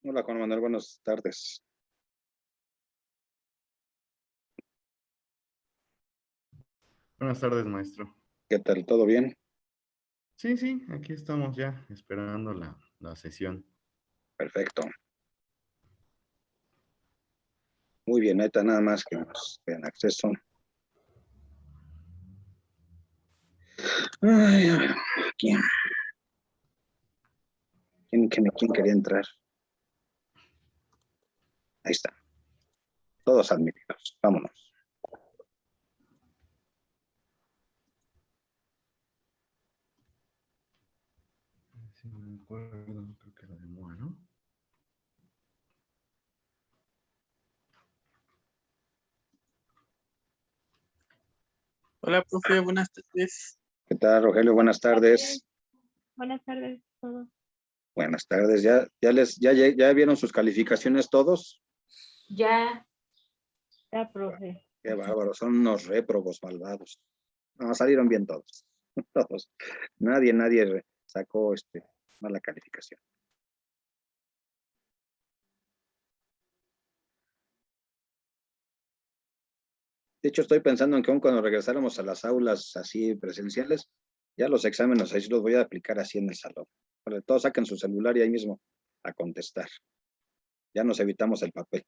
Hola Juan Manuel, buenas tardes. Buenas tardes, maestro. ¿Qué tal? ¿Todo bien? Sí, sí, aquí estamos ya esperando la sesión. Perfecto. Muy bien, ahí está nada más que nos den acceso. Ay, ¿quién, quién quería entrar? Ahí está. Todos admitidos. Vámonos. Sí, me acuerdo, creo que la de Moa, ¿no? Hola, profe, buenas tardes. ¿Qué tal, Rogelio? Buenas tardes. Buenas tardes a todos. Buenas tardes. ¿Ya vieron sus calificaciones todos? Ya, profe. Qué bárbaro, son unos réprobos malvados. No, salieron bien todos. Todos. Nadie sacó mala calificación. De hecho, estoy pensando en que aún cuando regresáramos a las aulas así presenciales, ya los exámenes ahí sí los voy a aplicar así en el salón. Para que todos saquen su celular y ahí mismo a contestar. Ya nos evitamos el papel.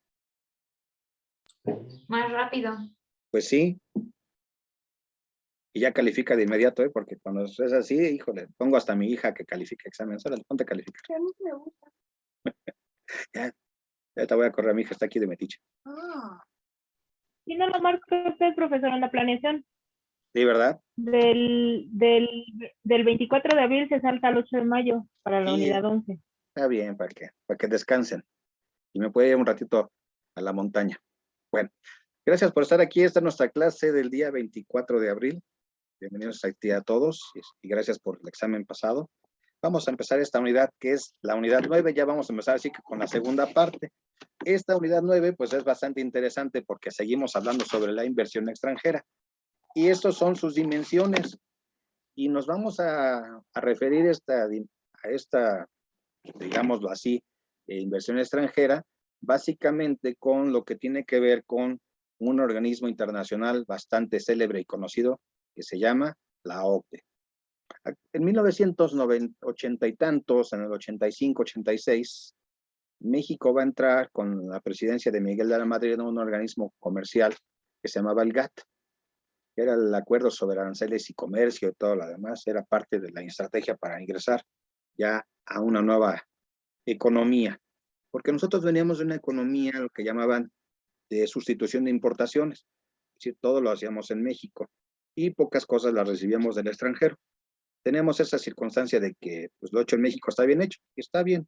Más rápido. Pues sí, y ya califica de inmediato, porque cuando es así, híjole, pongo hasta a mi hija que califique exámenes. Órale, ponte a calificar. A mí me gusta. Ya te voy a correr, a mi hija está aquí de metiche. ¿Y no lo marca usted, profesor, en la planeación? Sí, ¿verdad? Del 24 de abril se salta al 8 de mayo para la Sí, unidad 11. está bien, para que descansen. Y me puede ir un ratito a la montaña. Bueno, gracias por estar aquí. Esta es nuestra clase del día 24 de abril. Bienvenidos aquí a todos y gracias por el examen pasado. Vamos a empezar esta unidad que es la unidad 9. Ya vamos a empezar así que con la segunda parte. Esta unidad 9 pues es bastante interesante porque seguimos hablando sobre la inversión extranjera. Y estos son sus dimensiones. Y nos vamos a referir a esta, digámoslo así, inversión extranjera, básicamente con lo que tiene que ver con un organismo internacional bastante célebre y conocido que se llama la OCDE. En 1980 y tantos, en el 85, 86, México va a entrar con la presidencia de Miguel de la Madrid en un organismo comercial que se llamaba el GATT, que era el Acuerdo sobre Aranceles y Comercio y todo lo demás, era parte de la estrategia para ingresar ya a una nueva economía, porque nosotros veníamos de una economía, lo que llamaban de sustitución de importaciones, es decir, todo lo hacíamos en México y pocas cosas las recibíamos del extranjero. Tenemos esa circunstancia de que pues, lo hecho en México está bien hecho, y está bien,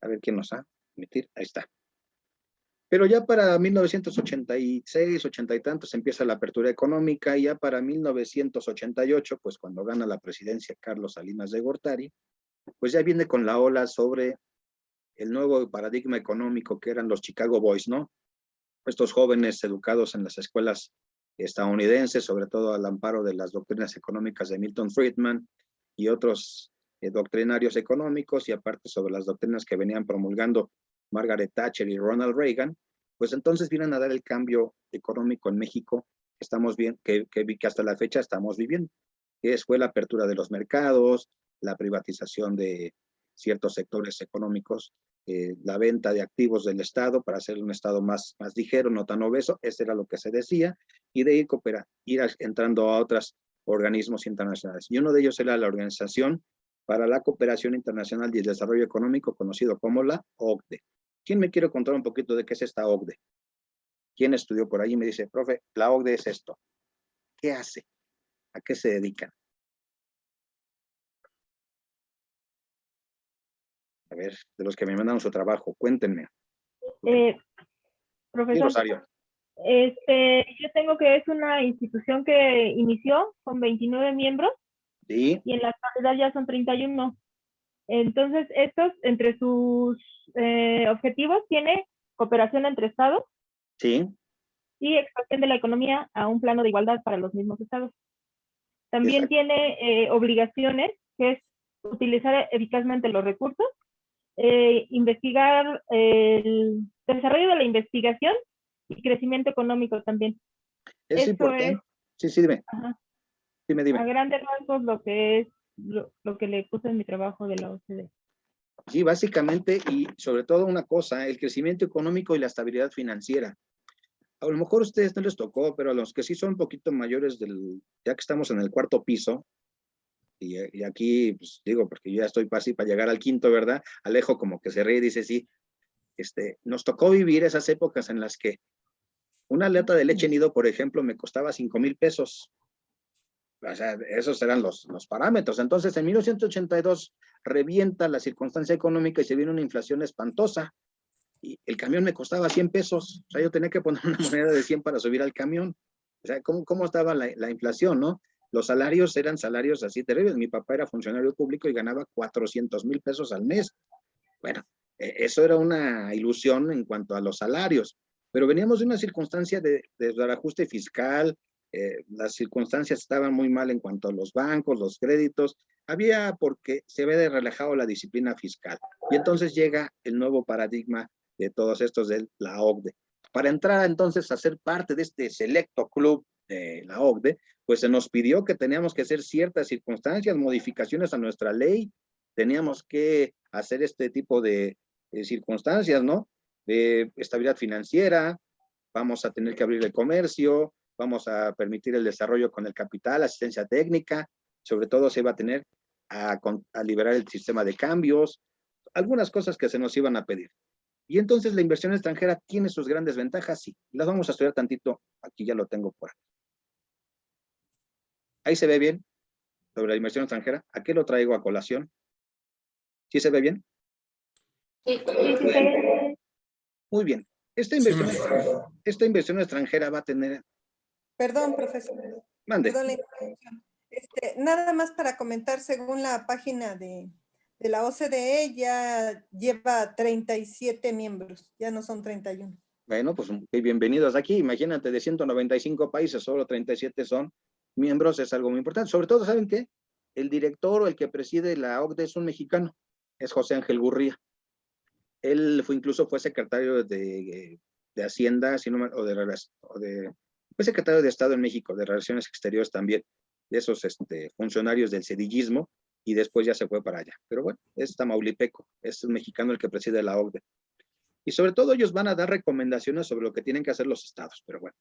a ver quién nos va a admitir, ahí está. Pero ya para 1986, 80 y tantos empieza la apertura económica y ya para 1988, pues cuando gana la presidencia Carlos Salinas de Gortari, pues ya viene con la ola sobre el nuevo paradigma económico que eran los Chicago Boys, ¿no? Estos jóvenes educados en las escuelas estadounidenses, sobre todo al amparo de las doctrinas económicas de Milton Friedman y otros doctrinarios económicos, y aparte sobre las doctrinas que venían promulgando Margaret Thatcher y Ronald Reagan, pues entonces vienen a dar el cambio económico en México que estamos bien, que hasta la fecha estamos viviendo, que fue la apertura de los mercados, la privatización de ciertos sectores económicos, la venta de activos del Estado para hacer un Estado más ligero, no tan obeso, eso era lo que se decía, y de ir entrando a otros organismos internacionales. Y uno de ellos era la Organización para la Cooperación Internacional y el Desarrollo Económico, conocido como la OCDE. ¿Quién me quiere contar un poquito de qué es esta OCDE? ¿Quién estudió por ahí y me dice, profe, la OCDE es esto? ¿Qué hace? ¿A qué se dedican? A ver, de los que me mandaron su trabajo, cuéntenme. Sí, Profesor, Rosario. yo tengo que es una institución que inició con 29 miembros Sí, y en la actualidad ya son 31. Entonces, estos, entre sus objetivos, tiene cooperación entre estados sí, y expansión de la economía a un plano de igualdad para los mismos estados. También exacto. tiene obligaciones, que es utilizar eficazmente los recursos investigar el desarrollo de la investigación y crecimiento económico también. Es Eso importante. Sí, dime. Ajá, Dime. a grandes rasgos lo que es lo que le puse en mi trabajo de la OCDE. Sí, básicamente, y sobre todo una cosa, el crecimiento económico y la estabilidad financiera. A lo mejor a ustedes no les tocó, pero a los que sí son un poquito mayores ya que estamos en el cuarto piso, y aquí, pues digo, porque yo ya estoy casi para llegar al quinto, ¿verdad? Alejo como que se ríe y dice, sí, nos tocó vivir esas épocas en las que una lata de leche nido, por ejemplo, me costaba 5,000 pesos. O sea, esos eran los parámetros. Entonces, en 1982 revienta la circunstancia económica y se viene una inflación espantosa. Y el camión me costaba 100 pesos. O sea, yo tenía que poner una moneda de 100 para subir al camión. O sea, ¿cómo estaba la inflación, no? Los salarios eran salarios así terribles. Mi papá era funcionario público y ganaba 400,000 pesos al mes. Bueno, eso era una ilusión en cuanto a los salarios. Pero veníamos de una circunstancia de ajuste fiscal, las circunstancias estaban muy mal en cuanto a los bancos, los créditos, porque se había relajado la disciplina fiscal. Y entonces llega el nuevo paradigma de todos estos de la OCDE. Para entrar entonces a ser parte de este selecto club de la OCDE, pues se nos pidió que teníamos que hacer ciertas circunstancias, modificaciones a nuestra ley, teníamos que hacer este tipo de circunstancias, ¿no? De estabilidad financiera, vamos a tener que abrir el comercio, vamos a permitir el desarrollo con el capital, asistencia técnica, sobre todo se va a tener a liberar el sistema de cambios, algunas cosas que se nos iban a pedir. Y entonces la inversión extranjera tiene sus grandes ventajas, sí. Las vamos a estudiar tantito, aquí ya lo tengo por aquí. Ahí se ve bien, sobre la inversión extranjera. Aquí lo traigo a colación. ¿Sí se ve bien? Sí, sí. Muy bien. Esta inversión extranjera va a tener... Perdón, profesor. Mande. Perdón la interrupción. Nada más para comentar, según la página de la OCDE, ya lleva 37 miembros, ya no son 31. Bueno, pues bienvenidos aquí. Imagínate, de 195 países, solo 37 son miembros, es algo muy importante. Sobre todo, ¿saben qué? El director o el que preside la OCDE es un mexicano, es José Ángel Gurría. Él incluso fue secretario de Hacienda, fue secretario de Estado en México, de Relaciones Exteriores también, de esos funcionarios del cedillismo, y después ya se fue para allá. Pero bueno, es tamaulipeco, es un mexicano el que preside la OCDE. Y sobre todo ellos van a dar recomendaciones sobre lo que tienen que hacer los estados. Pero bueno,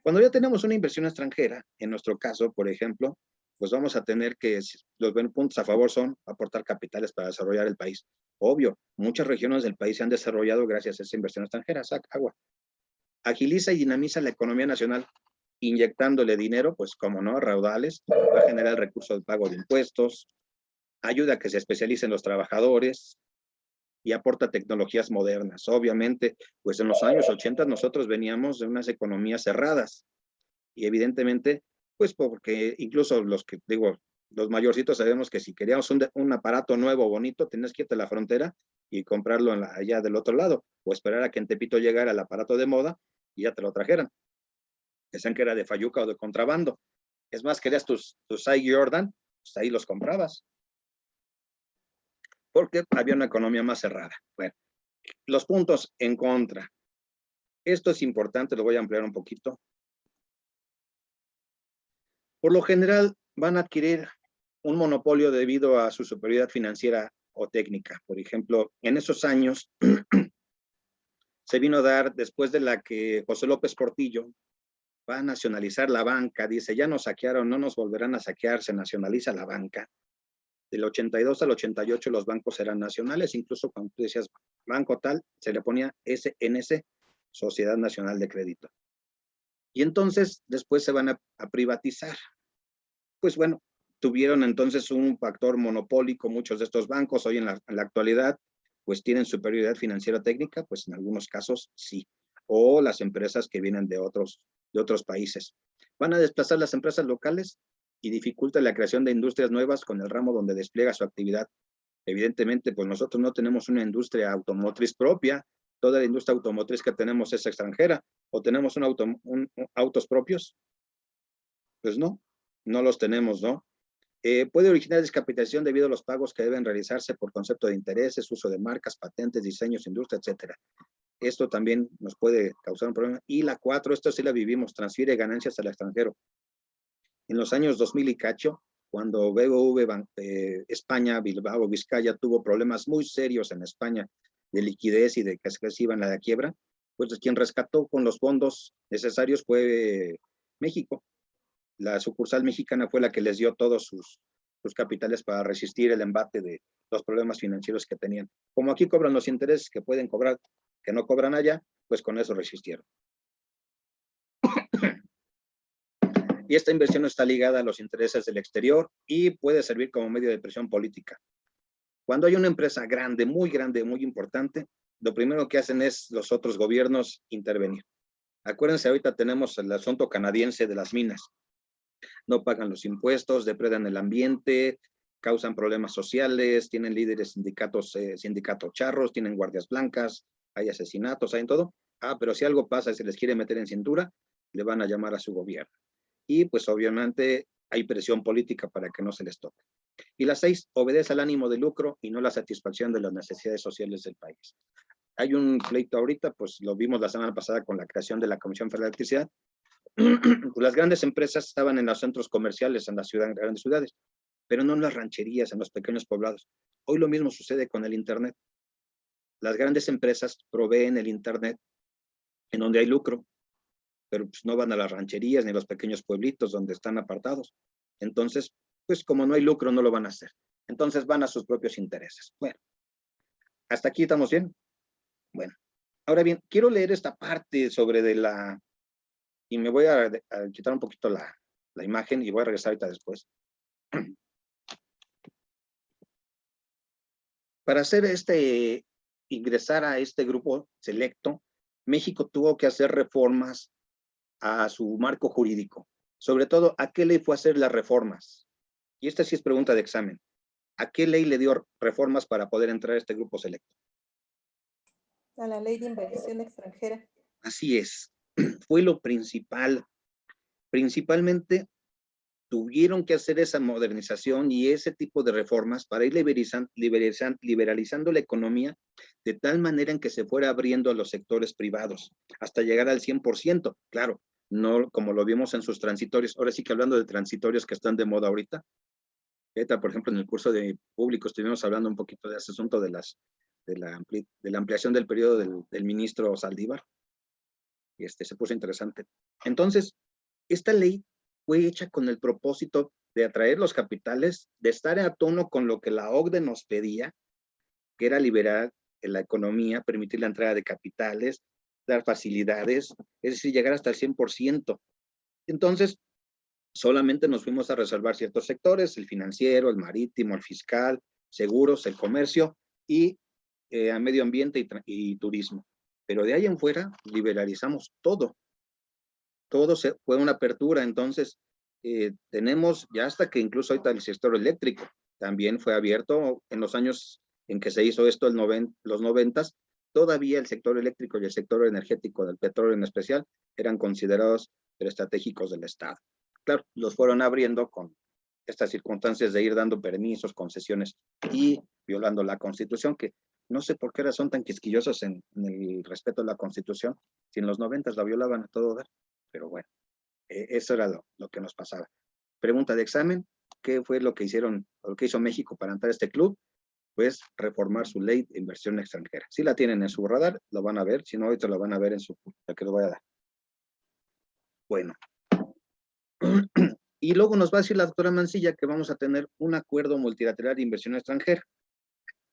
cuando ya tenemos una inversión extranjera, en nuestro caso, por ejemplo, pues vamos a tener que, los puntos a favor son aportar capitales para desarrollar el país. Obvio, muchas regiones del país se han desarrollado gracias a esa inversión extranjera, saca agua. Agiliza y dinamiza la economía nacional, inyectándole dinero, pues como no, raudales, va a generar recursos de pago de impuestos, ayuda a que se especialicen los trabajadores y aporta tecnologías modernas. Obviamente, pues en los años 80 nosotros veníamos de unas economías cerradas y evidentemente, pues porque incluso los mayorcitos sabemos que si queríamos un aparato nuevo, bonito, tenías que irte a la frontera y comprarlo allá del otro lado, o esperar a que en Tepito llegara el aparato de moda y ya te lo trajeran. Decían que era de fayuca o de contrabando. Es más, querías tus Sai Jordan, pues ahí los comprabas. Porque había una economía más cerrada. Bueno, los puntos en contra. Esto es importante, lo voy a ampliar un poquito. Por lo general, van a adquirir un monopolio debido a su superioridad financiera o técnica. Por ejemplo, en esos años se vino a dar, después de la que José López Portillo va a nacionalizar la banca, dice, ya nos saquearon, no nos volverán a saquear, se nacionaliza la banca. Del 82 al 88 los bancos eran nacionales, incluso cuando tú decías banco tal, se le ponía SNS, Sociedad Nacional de Crédito. Y entonces después se van a privatizar. Pues bueno, tuvieron entonces un factor monopólico, muchos de estos bancos hoy en la actualidad, pues tienen superioridad financiera técnica, pues en algunos casos sí, o las empresas que vienen de otros países. Van a desplazar las empresas locales y dificulta la creación de industrias nuevas con el ramo donde despliega su actividad. Evidentemente, pues nosotros no tenemos una industria automotriz propia, toda la industria automotriz que tenemos es extranjera, o tenemos autos propios, pues no los tenemos, ¿no? Puede originar descapitalización debido a los pagos que deben realizarse por concepto de intereses, uso de marcas, patentes, diseños, industria, etcétera. Esto también nos puede causar un problema. Y la 4, esto sí la vivimos, transfiere ganancias al extranjero. En los años 2000 y cacho, cuando BBV España, Bilbao, Vizcaya, tuvo problemas muy serios en España de liquidez y de que se iban a la quiebra, pues quien rescató con los fondos necesarios fue México. La sucursal mexicana fue la que les dio todos sus capitales para resistir el embate de los problemas financieros que tenían. Como aquí cobran los intereses que pueden cobrar, que no cobran allá, pues con eso resistieron. Y esta inversión está ligada a los intereses del exterior y puede servir como medio de presión política. Cuando hay una empresa grande, muy importante, lo primero que hacen es los otros gobiernos intervenir. Acuérdense, ahorita tenemos el asunto canadiense de las minas. No pagan los impuestos, depredan el ambiente, causan problemas sociales, tienen líderes sindicatos charros, tienen guardias blancas, hay asesinatos, hay en todo. Pero si algo pasa y se les quiere meter en cintura, le van a llamar a su gobierno. Y pues obviamente hay presión política para que no se les toque. Y la 6, obedece al ánimo de lucro y no la satisfacción de las necesidades sociales del país. Hay un pleito ahorita, pues lo vimos la semana pasada con la creación de la Comisión Federal de Electricidad. Las grandes empresas estaban en los centros comerciales, en las grandes ciudades, pero no en las rancherías, en los pequeños poblados. Hoy lo mismo sucede con el Internet. Las grandes empresas proveen el Internet en donde hay lucro, pero pues no van a las rancherías ni a los pequeños pueblitos donde están apartados. Entonces, pues como no hay lucro, no lo van a hacer. Entonces van a sus propios intereses. Bueno, ¿hasta aquí estamos bien? Bueno, ahora bien, quiero leer esta parte sobre de la... Y me voy a quitar un poquito la imagen y voy a regresar ahorita después. Para hacer ingresar a este grupo selecto, México tuvo que hacer reformas a su marco jurídico. Sobre todo, ¿a qué ley fue a hacer las reformas? Y esta sí es pregunta de examen. ¿A qué ley le dio reformas para poder entrar a este grupo selecto? A la ley de inversión extranjera. Así es. Fue lo principal. Principalmente tuvieron que hacer esa modernización y ese tipo de reformas para ir liberalizando la economía de tal manera en que se fuera abriendo a los sectores privados hasta llegar al 100%. Claro, no como lo vimos en sus transitorios. Ahora sí que hablando de transitorios que están de moda ahorita, por ejemplo, en el curso de público estuvimos hablando un poquito de ese asunto de la ampliación del periodo del ministro Saldívar. Y se puso interesante. Entonces, esta ley fue hecha con el propósito de atraer los capitales, de estar a tono con lo que la OCDE nos pedía, que era liberar la economía, permitir la entrada de capitales, dar facilidades, es decir, llegar hasta el 100%. Entonces, solamente nos fuimos a reservar ciertos sectores, el financiero, el marítimo, el fiscal, seguros, el comercio y a medio ambiente y turismo. Pero de ahí en fuera liberalizamos todo. Todo fue una apertura, entonces tenemos ya hasta que incluso ahorita el sector eléctrico también fue abierto en los años en que se hizo esto, los 90s, todavía el sector eléctrico y el sector energético del petróleo en especial eran considerados estratégicos del Estado. Claro, los fueron abriendo con estas circunstancias de ir dando permisos, concesiones y violando la Constitución, que no sé por qué ahora son tan quisquillosos en el respeto a la Constitución, si en los 90s la violaban a todo dar. Pero bueno, eso era lo que nos pasaba. Pregunta de examen, ¿qué fue lo que hicieron, o lo que hizo México para entrar a este club? Pues reformar su ley de inversión extranjera. Si la tienen en su radar, lo van a ver, si no, ahorita lo van a ver en la que les voy a dar. Bueno. Y luego nos va a decir la doctora Mancilla que vamos a tener un acuerdo multilateral de inversión extranjera.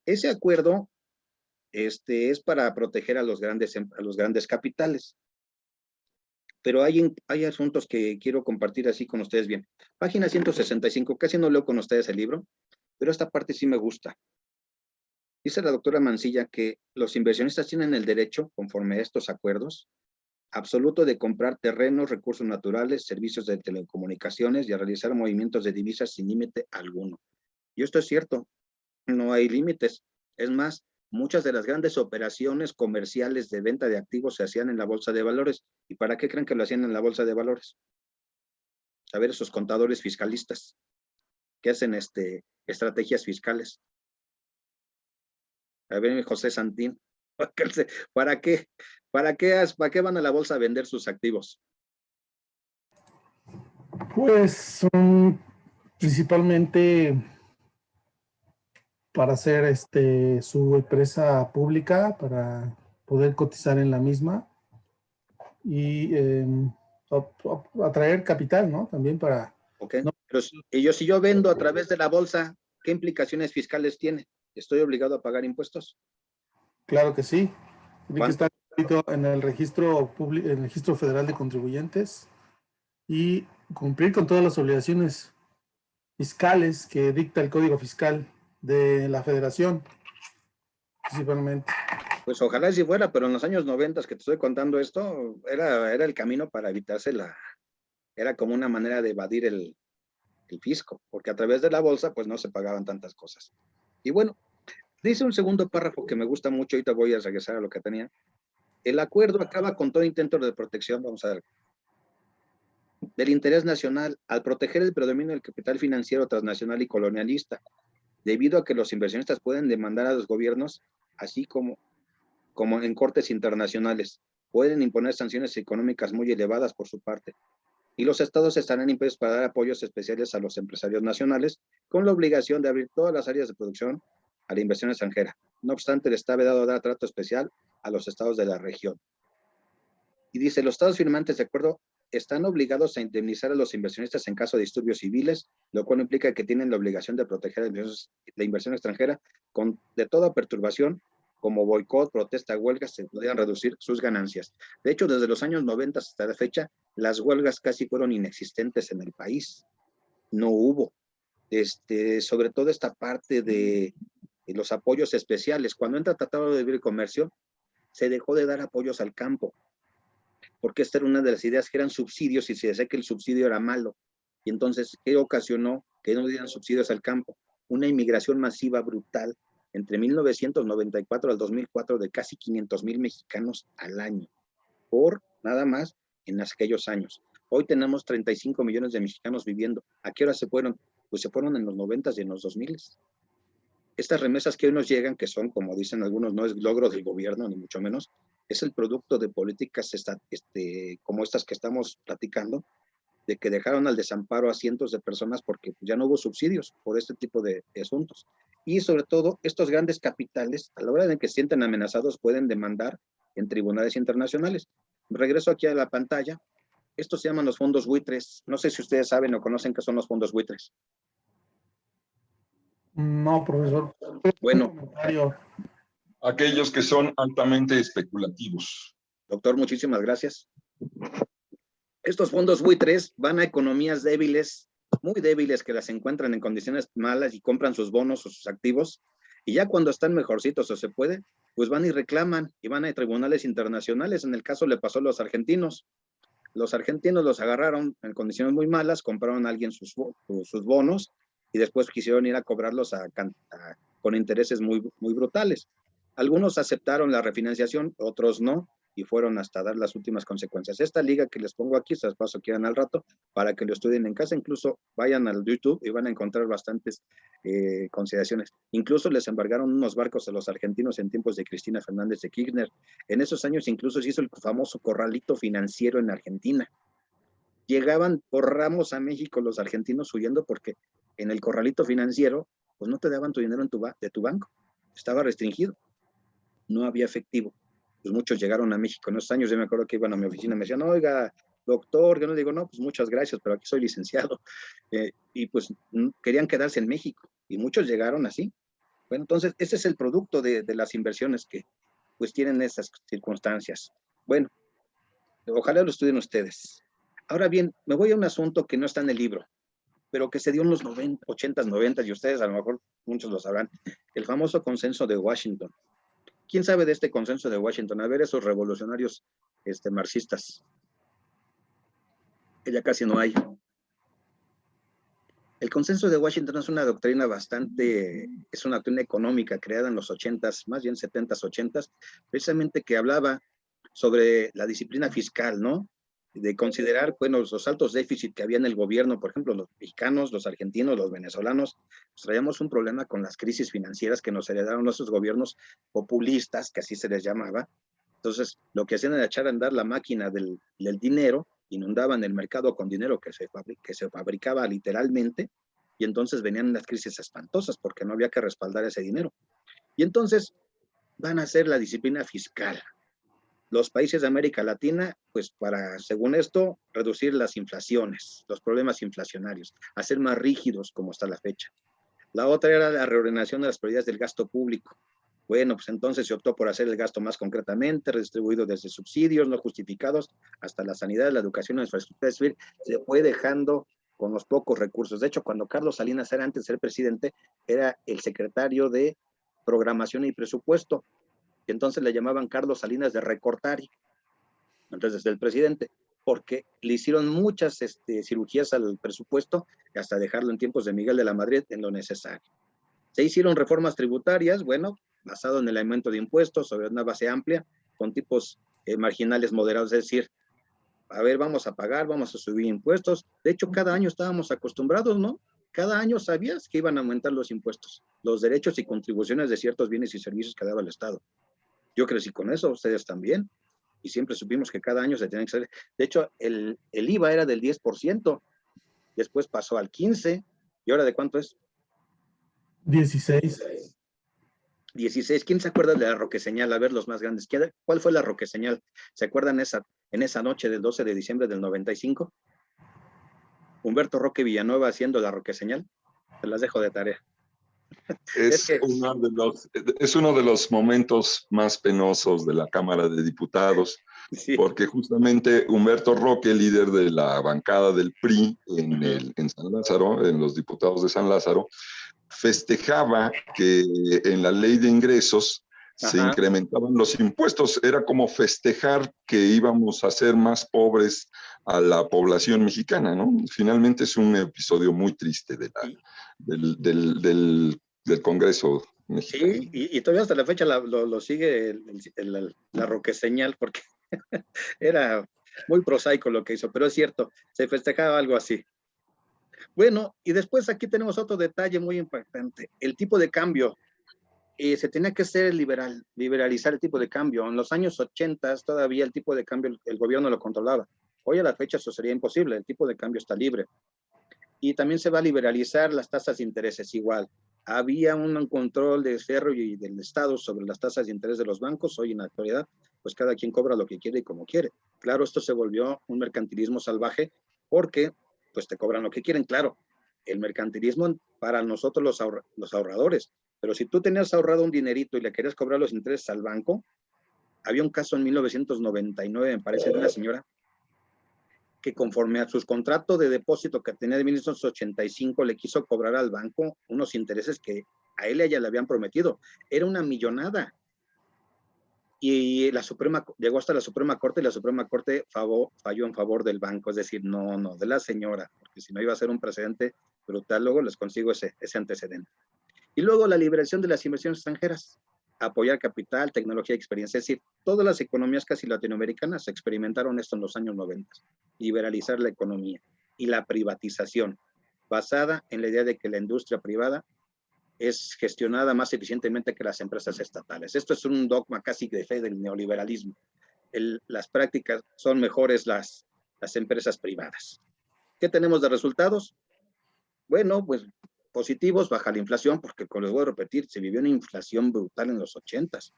Ese acuerdo es para proteger a los grandes capitales. Pero hay asuntos que quiero compartir así con ustedes bien. Página 165, casi no leo con ustedes el libro, pero esta parte sí me gusta. Dice la doctora Mancilla que los inversionistas tienen el derecho, conforme a estos acuerdos, absoluto de comprar terrenos, recursos naturales, servicios de telecomunicaciones y a realizar movimientos de divisas sin límite alguno. Y esto es cierto, no hay límites. Es más, muchas de las grandes operaciones comerciales de venta de activos se hacían en la bolsa de valores. ¿Y para qué creen que lo hacían en la bolsa de valores? A ver, esos contadores fiscalistas. que hacen estrategias fiscales. A ver, José Santín, ¿para qué van a la bolsa a vender sus activos? Pues son principalmente para hacer su empresa pública, para poder cotizar en la misma y atraer capital, ¿no? También para... Ok, pero si yo vendo a través de la bolsa, ¿qué implicaciones fiscales tiene? ¿Estoy obligado a pagar impuestos? Claro que sí. Tiene que ¿Cuánto? estar inscrito en el registro público, en el registro federal de contribuyentes y cumplir con todas las obligaciones fiscales que dicta el Código Fiscal de la Federación, principalmente. Pues ojalá si fuera, pero en los años 90 que te estoy contando esto, era el camino para evitarse era como una manera de evadir el fisco, porque a través de la bolsa pues no se pagaban tantas cosas. Y bueno, dice un segundo párrafo que me gusta mucho, ahorita voy a regresar a lo que tenía. El acuerdo acaba con todo intento de protección, vamos a ver, del interés nacional al proteger el predominio del capital financiero transnacional y colonialista, debido a que los inversionistas pueden demandar a los gobiernos, así como en cortes internacionales, pueden imponer sanciones económicas muy elevadas por su parte, y los estados estarán impedidos para dar apoyos especiales a los empresarios nacionales, con la obligación de abrir todas las áreas de producción a la inversión extranjera. No obstante, les está vedado dar trato especial a los estados de la región. Y dice, los estados firmantes de acuerdo están obligados a indemnizar a los inversionistas en caso de disturbios civiles, lo cual implica que tienen la obligación de proteger la inversión extranjera de toda perturbación, como boicot, protesta, huelgas, se podrían reducir sus ganancias. De hecho, desde los años 90 hasta la fecha, las huelgas casi fueron inexistentes en el país. No hubo. Sobre todo esta parte de los apoyos especiales. Cuando entra el Tratado de Libre Comercio, se dejó de dar apoyos al campo, porque esta era una de las ideas que eran subsidios y se decía que el subsidio era malo. Y entonces, ¿qué ocasionó que no dieran subsidios al campo? Una inmigración masiva brutal entre 1994 al 2004 de casi 500,000 mexicanos al año, por nada más en aquellos años. Hoy tenemos 35 millones de mexicanos viviendo. ¿A qué hora se fueron? Pues se fueron en los 90s y en los 2000s. Estas remesas que hoy nos llegan, que son, como dicen algunos, no es logro del gobierno, ni mucho menos, es el producto de políticas como estas que estamos platicando, de que dejaron al desamparo a cientos de personas porque ya no hubo subsidios por este tipo de asuntos. Y sobre todo, estos grandes capitales, a la hora de que se sienten amenazados, pueden demandar en tribunales internacionales. Regreso aquí a la pantalla. Estos se llaman los fondos buitres. No sé si ustedes saben o conocen qué son los fondos buitres. No, profesor. Bueno, aquellos que son altamente especulativos. doctor, muchísimas gracias. Estos fondos buitres van a economías débiles, muy débiles, que las encuentran en condiciones malas y compran sus bonos o sus activos, y ya cuando están mejorcitos o se puede, pues van y reclaman y van a tribunales internacionales. En el caso le pasó a los argentinos. Los argentinos los agarraron en condiciones muy malas, compraron a alguien sus bonos y después quisieron ir a cobrarlos con intereses muy, muy brutales. Algunos aceptaron la refinanciación, otros no, y fueron hasta dar las últimas consecuencias. Esta liga que les pongo aquí, se las paso quieran al rato, para que lo estudien en casa. Incluso vayan al YouTube y van a encontrar bastantes consideraciones. Incluso les embargaron unos barcos a los argentinos en tiempos de Cristina Fernández de Kirchner. En esos años incluso se hizo el famoso corralito financiero en Argentina. Llegaban por ramos a México los argentinos huyendo porque en el corralito financiero, pues no te daban tu dinero de tu banco. Estaba restringido. No había efectivo. Pues muchos llegaron a México en esos años. Yo me acuerdo que iban a mi oficina y me decían, oiga, doctor, yo no digo, no, pues muchas gracias, pero aquí soy licenciado. Y pues querían quedarse en México. Y muchos llegaron así. Bueno, entonces ese es el producto de las inversiones que pues tienen esas circunstancias. Bueno, ojalá lo estudien ustedes. Ahora bien, me voy a un asunto que no está en el libro, pero que se dio en los 80s, 90s, y ustedes a lo mejor muchos lo sabrán, el famoso consenso de Washington. ¿Quién sabe de este consenso de Washington? A ver, esos revolucionarios marxistas, que ya casi no hay. El consenso de Washington es una doctrina es una doctrina económica creada en los 80s, más bien 70s, 80s, precisamente que hablaba sobre la disciplina fiscal, ¿no? de considerar, bueno, los altos déficits que había en el gobierno, por ejemplo, los mexicanos, los argentinos, los venezolanos, pues traíamos un problema con las crisis financieras que nos heredaron nuestros gobiernos populistas, que así se les llamaba. Entonces, lo que hacían era echar a andar la máquina del dinero, inundaban el mercado con dinero que se fabricaba literalmente, y entonces venían las crisis espantosas porque no había que respaldar ese dinero. Y entonces van a hacer la disciplina fiscal. Los países de América Latina, pues para, según esto, reducir las inflaciones, los problemas inflacionarios, hacer más rígidos como está la fecha. La otra era la reordenación de las prioridades del gasto público. Bueno, pues entonces se optó por hacer el gasto más concretamente, redistribuido desde subsidios no justificados hasta la sanidad, la educación, la infraestructura. Es decir, se fue dejando con los pocos recursos. De hecho, cuando Carlos Salinas era antes de ser presidente, era el secretario de Programación y Presupuesto, y entonces le llamaban Carlos Salinas de recortar, entonces del presidente, porque le hicieron muchas cirugías al presupuesto, hasta dejarlo en tiempos de Miguel de la Madrid en lo necesario. Se hicieron reformas tributarias, bueno, basado en el aumento de impuestos sobre una base amplia, con tipos marginales moderados, es decir, a ver, vamos a pagar, vamos a subir impuestos. De hecho, cada año estábamos acostumbrados, ¿no? Cada año sabías que iban a aumentar los impuestos, los derechos y contribuciones de ciertos bienes y servicios que daba el Estado. Yo crecí con eso, ustedes también, y siempre supimos que cada año se tenía que hacer. De hecho, el IVA era del 10%, después pasó al 15%, ¿y ahora de cuánto es? 16. 16. ¿Quién se acuerda de la roqueseñal? A ver, los más grandes. ¿Cuál fue la roqueseñal? ¿Se acuerdan en esa noche del 12 de diciembre del 95? Humberto Roque Villanueva haciendo la roqueseñal. Se las dejo de tarea. Es uno de los momentos más penosos de la Cámara de Diputados, Sí. porque justamente Humberto Roque, líder de la bancada del PRI en San Lázaro, en los diputados de San Lázaro, festejaba que en la ley de ingresos se incrementaban los impuestos. Era como festejar que íbamos a ser más pobres a la población mexicana, ¿no? Finalmente es un episodio muy triste del Congreso mexicano. Sí, y todavía hasta la fecha lo sigue la roqueseñal, porque era muy prosaico lo que hizo, pero es cierto, se festejaba algo así. Bueno, y después aquí tenemos otro detalle muy impactante, el tipo de cambio. Se tenía que hacer liberalizar el tipo de cambio. En los años 80 todavía el tipo de cambio el gobierno lo controlaba. Hoy a la fecha eso sería imposible, el tipo de cambio está libre. Y también se va a liberalizar las tasas de intereses igual. Había un control de Ferro y del Estado sobre las tasas de interés de los bancos. Hoy en la actualidad, pues cada quien cobra lo que quiere y como quiere. Claro, esto se volvió un mercantilismo salvaje porque pues te cobran lo que quieren. Claro, el mercantilismo para nosotros los ahorradores. Pero si tú tenías ahorrado un dinerito y le querías cobrar los intereses al banco, había un caso en 1999, me parece, de una señora que conforme a sus contratos de depósito que tenía de 1985, le quiso cobrar al banco unos intereses que a él y a ella le habían prometido. Era una millonada. Y llegó hasta la Suprema Corte y la Suprema Corte falló en favor del banco, es decir, no, de la señora, porque si no iba a ser un precedente brutal. Luego les consigo ese antecedente. Y luego la liberación de las inversiones extranjeras, apoyar capital, tecnología y experiencia. Es decir, todas las economías casi latinoamericanas experimentaron esto en los años 90. Liberalizar la economía y la privatización, basada en la idea de que la industria privada es gestionada más eficientemente que las empresas estatales. Esto es un dogma casi de fe del neoliberalismo. Las prácticas son mejores las empresas privadas. ¿Qué tenemos de resultados? Bueno, pues positivos, baja la inflación, porque como les voy a repetir, se vivió una inflación brutal en los 80s.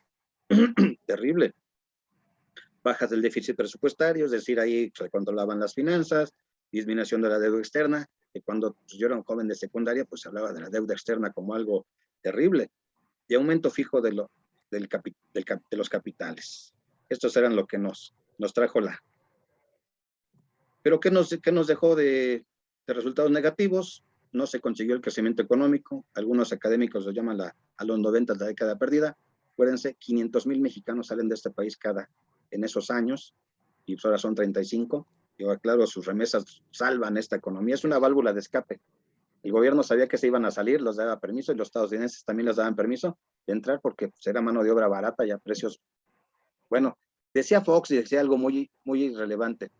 Terrible. Bajas del déficit presupuestario, es decir, ahí se controlaban las finanzas, disminución de la deuda externa, que cuando yo era un joven de secundaria, pues hablaba de la deuda externa como algo terrible, y aumento fijo de los capitales. Estos eran lo que nos trajo Pero ¿qué nos dejó de resultados negativos? No se consiguió el crecimiento económico. Algunos académicos lo llaman a los 90 la década perdida. Acuérdense, 500,000 mexicanos salen de este país en esos años, y ahora son 35. Yo aclaro, sus remesas salvan esta economía. Es una válvula de escape. El gobierno sabía que se iban a salir, los daba permiso, y los estadounidenses también les daban permiso de entrar porque pues, era mano de obra barata y a precios. Bueno, decía Fox y decía algo muy, muy irrelevante.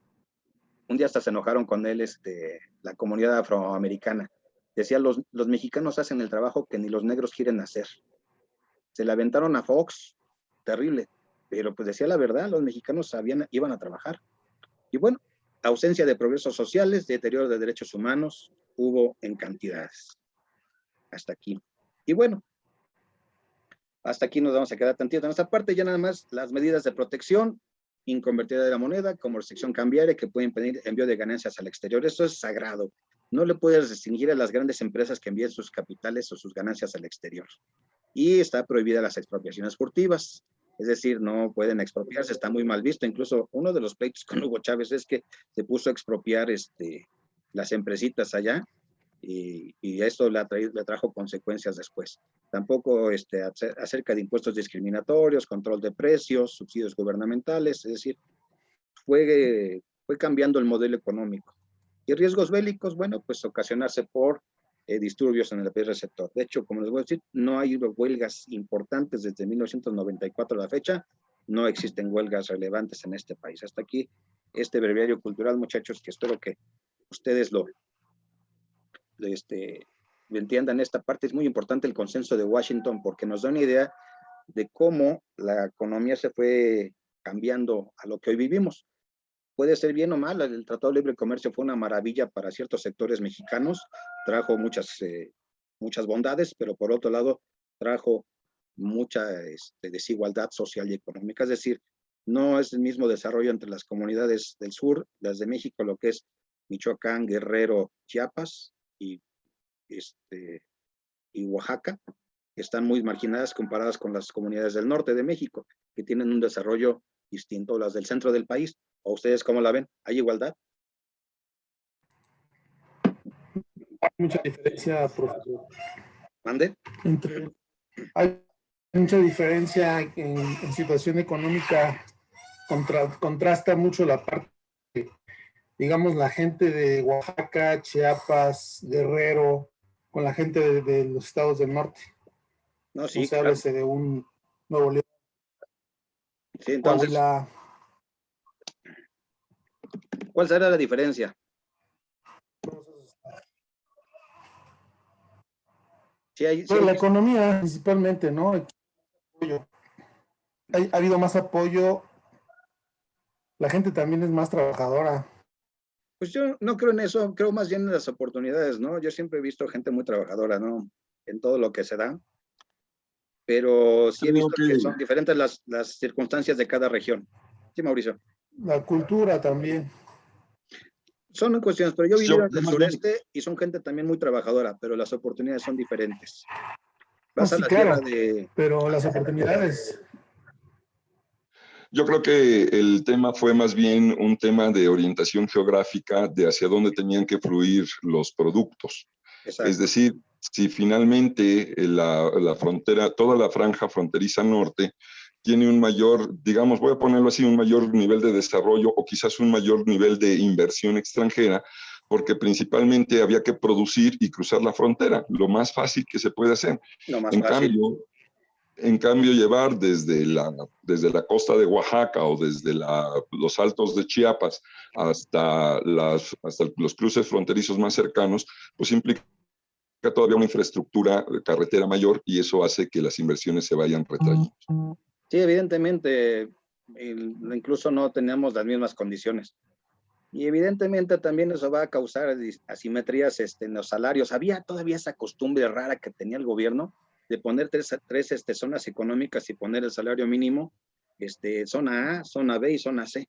un día hasta se enojaron con él la comunidad afroamericana. Decía, los mexicanos hacen el trabajo que ni los negros quieren hacer. Se le aventaron a Fox, terrible, pero pues decía la verdad, los mexicanos iban a trabajar. Y bueno, ausencia de progresos sociales, deterioro de derechos humanos, hubo en cantidades. Hasta aquí. Y bueno, hasta aquí nos vamos a quedar tantito. En esta parte ya nada más las medidas de protección, inconvertida de la moneda, como restricción cambiaria, que puede impedir envío de ganancias al exterior. Esto es sagrado. No le puedes restringir a las grandes empresas que envíen sus capitales o sus ganancias al exterior. Y está prohibida las expropiaciones furtivas. Es decir, no pueden expropiarse, está muy mal visto. Incluso uno de los pleitos con Hugo Chávez es que se puso a expropiar las empresitas allá, y esto le trajo consecuencias después. Tampoco acerca de impuestos discriminatorios, control de precios, subsidios gubernamentales, es decir, fue cambiando el modelo económico. Y riesgos bélicos, bueno, pues ocasionarse por disturbios en el receptor. De hecho, como les voy a decir, no hay huelgas importantes desde 1994 a la fecha, no existen huelgas relevantes en este país. Hasta aquí este breviario cultural, muchachos, que espero que ustedes lo entiendan. Esta parte es muy importante, el consenso de Washington, porque nos da una idea de cómo la economía se fue cambiando a lo que hoy vivimos. Puede ser bien o mal, el Tratado de Libre Comercio fue una maravilla para ciertos sectores mexicanos, trajo muchas bondades, pero por otro lado trajo mucha desigualdad social y económica. Es decir, no es el mismo desarrollo entre las comunidades del sur, las de México, lo que es Michoacán, Guerrero, Chiapas y Oaxaca, que están muy marginadas comparadas con las comunidades del norte de México, que tienen un desarrollo distinto a las del centro del país. ¿O ustedes cómo la ven? ¿Hay igualdad? Hay mucha diferencia, profesor. ¿Mande? Hay mucha diferencia en situación económica, contrasta mucho la parte, digamos, la gente de Oaxaca, Chiapas, Guerrero, con la gente de los estados del norte. No, sí, O sea, claro. de un Nuevo León, Sí, entonces, Coahuila. ¿cuál será la diferencia? Sí, Pero la economía, principalmente, ¿no? Ha habido más apoyo. La gente también es más trabajadora. Pues yo no creo en eso, creo más bien en las oportunidades, ¿no? Yo siempre he visto gente muy trabajadora, ¿no? En todo lo que se da. Pero sí he visto que son diferentes las circunstancias de cada región. Sí, Mauricio. La cultura también. Son cuestiones, pero yo viví en el sureste y son gente también muy trabajadora, pero las oportunidades son diferentes. Vas a la tierra de... Pero las oportunidades... Yo creo que el tema fue más bien un tema de orientación geográfica de hacia dónde tenían que fluir los productos. Exacto. Es decir, si finalmente la frontera, toda la franja fronteriza norte tiene un mayor, digamos, voy a ponerlo así, un mayor nivel de desarrollo o quizás un mayor nivel de inversión extranjera, porque principalmente había que producir y cruzar la frontera, lo más fácil que se puede hacer. En cambio, llevar desde la costa de Oaxaca o desde los altos de Chiapas hasta los cruces fronterizos más cercanos, pues implica todavía una infraestructura carretera mayor y eso hace que las inversiones se vayan retrayendo. Sí, evidentemente, incluso no tenemos las mismas condiciones. Y evidentemente también eso va a causar asimetrías en los salarios. Había todavía esa costumbre rara que tenía el gobierno de poner tres zonas económicas y poner el salario mínimo, zona A, zona B y zona C.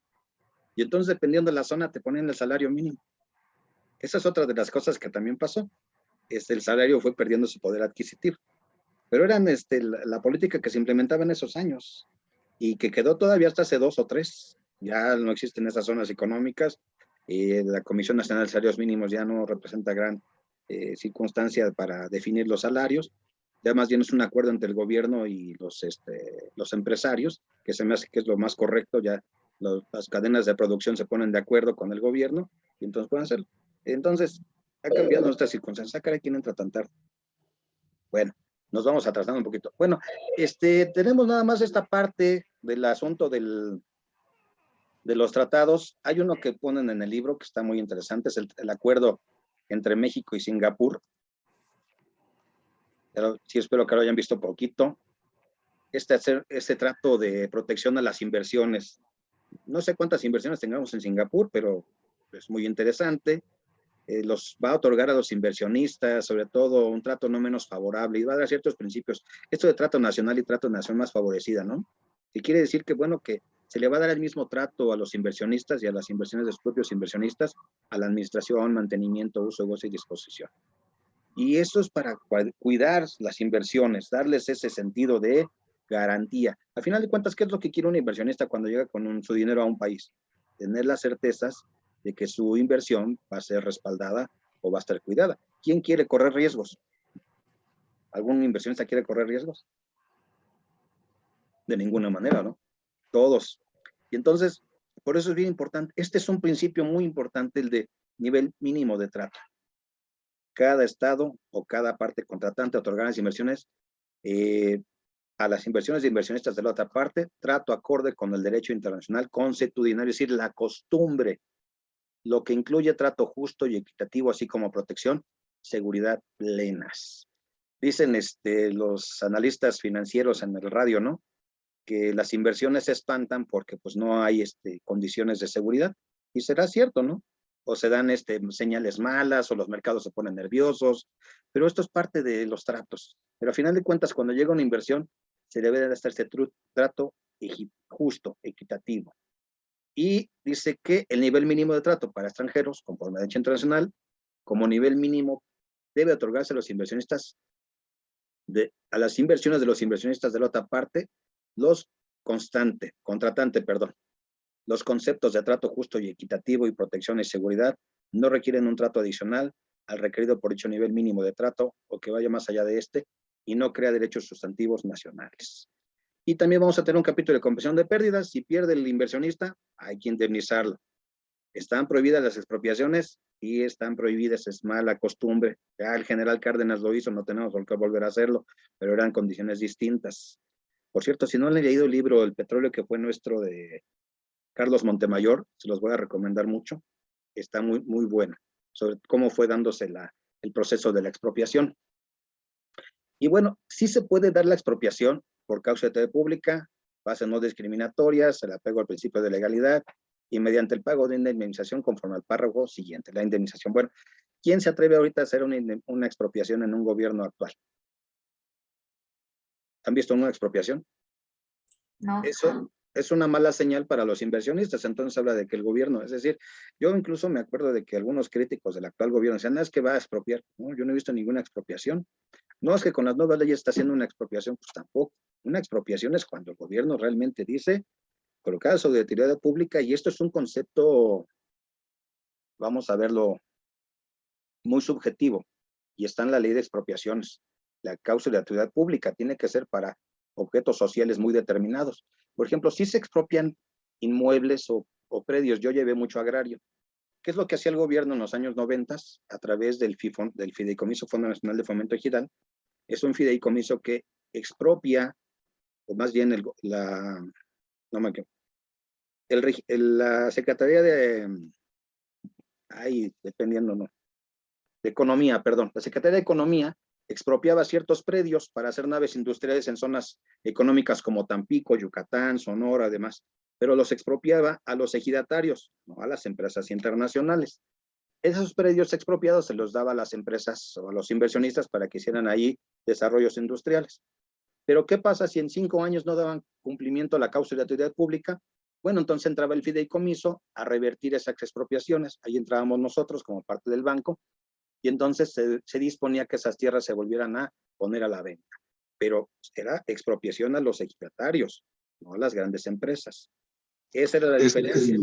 Y entonces, dependiendo de la zona, te ponen el salario mínimo. Esa es otra de las cosas que también pasó. El salario fue perdiendo su poder adquisitivo. Pero eran la política que se implementaba en esos años y que quedó todavía hasta hace 2 o 3. Ya no existen esas zonas económicas. La Comisión Nacional de Salarios Mínimos ya no representa gran circunstancia para definir los salarios. Ya más bien es un acuerdo entre el gobierno y los empresarios, que se me hace que es lo más correcto. Ya las cadenas de producción se ponen de acuerdo con el gobierno y entonces pueden hacerlo. Entonces, ha cambiado nuestra circunstancia. Caray, ¿quién entra tan tarde? Bueno, nos vamos atrasando un poquito. Bueno, tenemos nada más esta parte del asunto del de los tratados, hay uno que ponen en el libro que está muy interesante, es el acuerdo entre México y Singapur. Pero sí, espero que lo hayan visto poquito. Este trato de protección a las inversiones. No sé cuántas inversiones tengamos en Singapur, pero es muy interesante. Los va a otorgar a los inversionistas, sobre todo, un trato no menos favorable y va a dar ciertos principios. Esto de trato nacional y trato nacional más favorecida, ¿no? Que quiere decir que, bueno, que se le va a dar el mismo trato a los inversionistas y a las inversiones de los propios inversionistas, a la administración, mantenimiento, uso, goce y disposición. Y eso es para cuidar las inversiones, darles ese sentido de garantía. Al final de cuentas, ¿qué es lo que quiere un inversionista cuando llega con su dinero a un país? Tener las certezas de que su inversión va a ser respaldada o va a estar cuidada. ¿Quién quiere correr riesgos? ¿Algún inversionista quiere correr riesgos? De ninguna manera, ¿no? Todos. Y entonces, por eso es bien importante. Este es un principio muy importante, el de nivel mínimo de trato. Cada estado o cada parte contratante otorgar las inversiones a las inversiones de inversionistas de la otra parte, trato acorde con el derecho internacional consuetudinario, es decir, la costumbre, lo que incluye trato justo y equitativo, así como protección, seguridad plenas. Dicen los analistas financieros en el radio, ¿no? Que las inversiones se espantan porque pues no hay condiciones de seguridad. Y será cierto, ¿no? O se dan señales malas, o los mercados se ponen nerviosos, pero esto es parte de los tratos. Pero a final de cuentas, cuando llega una inversión, se debe de hacer este trato justo, equitativo. Y dice que el nivel mínimo de trato para extranjeros, conforme a derecho internacional, como nivel mínimo, debe otorgarse a los inversionistas, a las inversiones de los inversionistas de la otra parte, los conceptos de trato justo y equitativo y protección y seguridad no requieren un trato adicional al requerido por dicho nivel mínimo de trato o que vaya más allá de y no crea derechos sustantivos nacionales. Y también vamos a tener un capítulo de compensación de pérdidas. Si pierde el inversionista, hay que indemnizarlo. Están prohibidas las expropiaciones y están prohibidas, es mala costumbre. Ya el general Cárdenas lo hizo, no tenemos por qué volver a hacerlo, pero eran condiciones distintas. Por cierto, si no han leído el libro El petróleo que fue nuestro de Carlos Montemayor, se los voy a recomendar mucho. Está muy, muy bueno, sobre cómo fue dándose el proceso de la expropiación. Y bueno, sí se puede dar la expropiación por causa de utilidad pública, bases no discriminatorias, el apego al principio de legalidad y mediante el pago de indemnización conforme al párrafo siguiente. La indemnización, bueno, ¿quién se atreve ahorita a hacer una expropiación en un gobierno actual? ¿Han visto una expropiación? No. Eso es una mala señal para los inversionistas, entonces habla de que el gobierno, es decir, yo incluso me acuerdo de que algunos críticos del actual gobierno decían, no, es que va a expropiar, no, yo no he visto ninguna expropiación, no, es que con las nuevas leyes está haciendo una expropiación, pues tampoco, una expropiación es cuando el gobierno realmente dice, colocar sobre utilidad pública, y esto es un concepto, vamos a verlo, muy subjetivo, y está en la ley de expropiaciones, la causa de utilidad pública tiene que ser para objetos sociales muy determinados. Por ejemplo, si se expropian inmuebles o predios, yo llevé mucho agrario. ¿Qué es lo que hacía el gobierno en los años 90 a través del Fideicomiso Fondo Nacional de Fomento Ejidal? Es un fideicomiso que expropia, o más bien la Secretaría de, dependiendo, ¿no? De Economía, perdón. La Secretaría de Economía expropiaba ciertos predios para hacer naves industriales en zonas económicas como Tampico, Yucatán, Sonora, además, pero los expropiaba a los ejidatarios, no a las empresas internacionales. Esos predios expropiados se los daba a las empresas o a los inversionistas para que hicieran ahí desarrollos industriales. Pero ¿qué pasa si en 5 años no daban cumplimiento a la causa de utilidad pública? Bueno, entonces entraba el fideicomiso a revertir esas expropiaciones. Ahí entrábamos nosotros como parte del banco, y entonces se disponía que esas tierras se volvieran a poner a la venta. Pero era expropiación a los ejidatarios, no a las grandes empresas. Esa era la diferencia.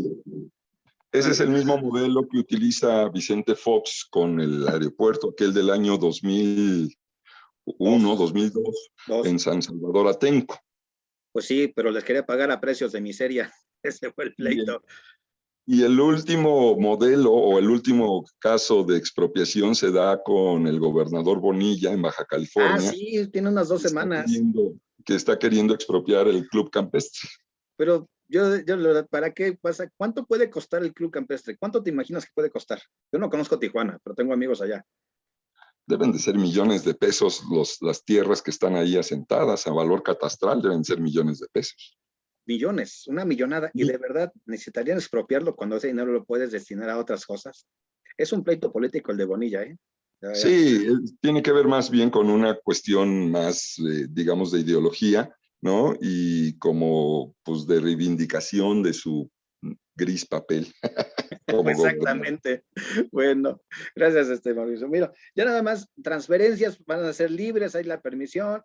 Ese es el mismo modelo que utiliza Vicente Fox con el aeropuerto, aquel del año 2001, 2002, en San Salvador Atenco. Pues sí, pero les quería pagar a precios de miseria. Ese fue el pleito. Y el último modelo o el último caso de expropiación se da con el gobernador Bonilla en Baja California. Ah, sí, tiene unas 2 semanas. Que está queriendo expropiar el Club Campestre. Pero ¿para qué pasa? ¿Cuánto puede costar el club campestre? ¿Cuánto te imaginas que puede costar? Yo no conozco Tijuana, pero tengo amigos allá. Deben de ser millones de pesos las tierras que están ahí asentadas, a valor catastral deben ser millones de pesos. Millones, una millonada, y de verdad necesitarían expropiarlo cuando ese dinero lo puedes destinar a otras cosas. Es un pleito político el de Bonilla, ¿eh? Sí, tiene que ver más bien con una cuestión más, digamos, de ideología, ¿no? Y como, pues, de reivindicación de su gris papel. Exactamente. Bueno, gracias, Mauricio. Mira, ya nada más, transferencias van a ser libres, hay la permisión,